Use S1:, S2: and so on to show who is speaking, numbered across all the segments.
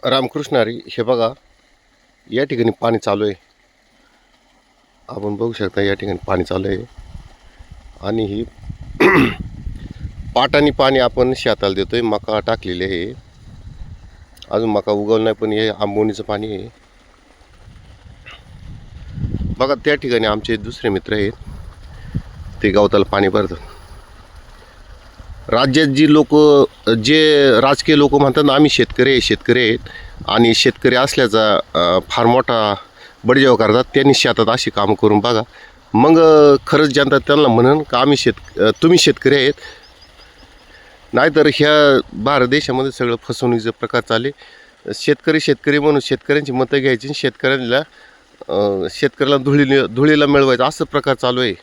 S1: रामकृष्ण हरी. हे बघा, या ठिकाणी पाणी चालू आहे. आपण बघू शकता या ठिकाणी पाणी चालू आहे. आणि ही पाटाने पाणी आपण शेताला देतोय. मका टाकलेले आहे, अजून मका उगवला नाही, पण हे आंबोनीचं पाणी आहे. बघा, त्या ठिकाणी आमचे दुसरे मित्र आहेत, ते गवताला पाणी भरतात. राज्यात जे राजकीय लोक म्हणतात ना, आम्ही शेतकरी आहेत आणि शेतकरी असल्याचा फार मोठा बडजाव करतात. त्यांनी शेतात अशी कामं करून बघा, मग खरंच जनता त्यांना म्हणून का तुम्ही शेतकरी आहेत. नाहीतर ह्या भारत देशामध्ये सगळं फसवणुकीचे प्रकार चालले. शेतकरी म्हणून शेतकऱ्यांची मतं घ्यायची, शेतकऱ्याला धुळीला मिळवायचं, असं प्रकार चालू आहे.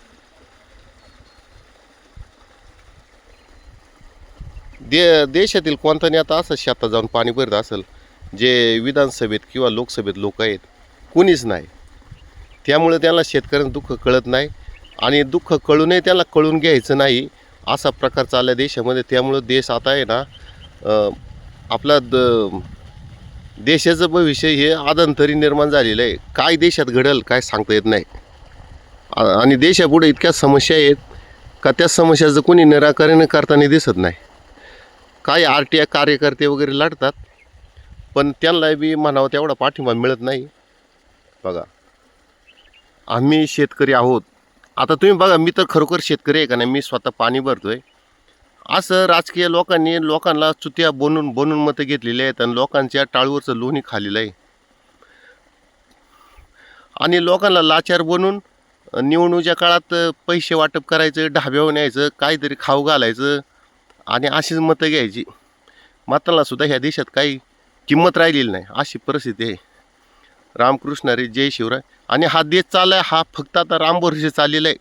S1: देशातील कोणता नेता असं शेतात जाऊन पाणी भरत असेल जे विधानसभेत किंवा लोकसभेत लोक आहेत? कोणीच नाही. त्यामुळे त्यांना शेतकऱ्यांचं दुःख कळत नाही आणि दुःख कळूनही त्यांना कळून घ्यायचं नाही, असा प्रकार चालला देशामध्ये. त्यामुळं देश आता आहे ना, आपला देशाचं भविष्य हे आदंतरी निर्माण झालेलं आहे. काय देशात घडेल काय सांगता येत नाही. आणि देशापुढे इतक्या समस्या आहेत का त्या समस्याचं कोणी निराकरण करताना दिसत नाही. काही RTI कार्यकर्ते वगैरे लढतात, पण त्यांना बी म्हणावं तेवढा पाठिंबा मिळत नाही. बघा, आम्ही शेतकरी आहोत. आता तुम्ही बघा, मी तर खरोखर शेतकरी आहे का नाही, मी स्वतः पाणी भरतोय. असं राजकीय लोकांना चुत्या बनून मतं घेतलेली आहेत आणि लोकांच्या टाळूवरचं लोणी खाल्लेलं आहे. आणि लोकांना लाचार बनून निवडणुकीच्या काळात पैसे वाटप करायचं, ढाब्यावर न्यायचं, काहीतरी खाऊ घालायचं आणि अशीच मतं घ्यायची. मताला सुद्धा ह्या देशात काही किंमत राहिलेली नाही, अशी परिस्थिती आहे. रामकृष्ण हरी, जय शिवराय. आणि हा देश चालला आहे, हा फक्त आता रामभरोसे चाललेला आहे.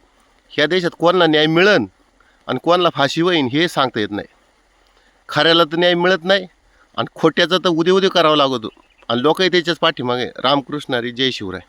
S1: ह्या देशात कोणाला न्याय मिळन आणि कोणाला फाशी होईन हे सांगता येत नाही. खऱ्याला तर न्याय मिळत नाही आणि खोट्याचा तर उद्या करावा लागतो आणि लोकही त्याच्याच पाठीमागे. रामकृष्ण हरी, जय शिवराय.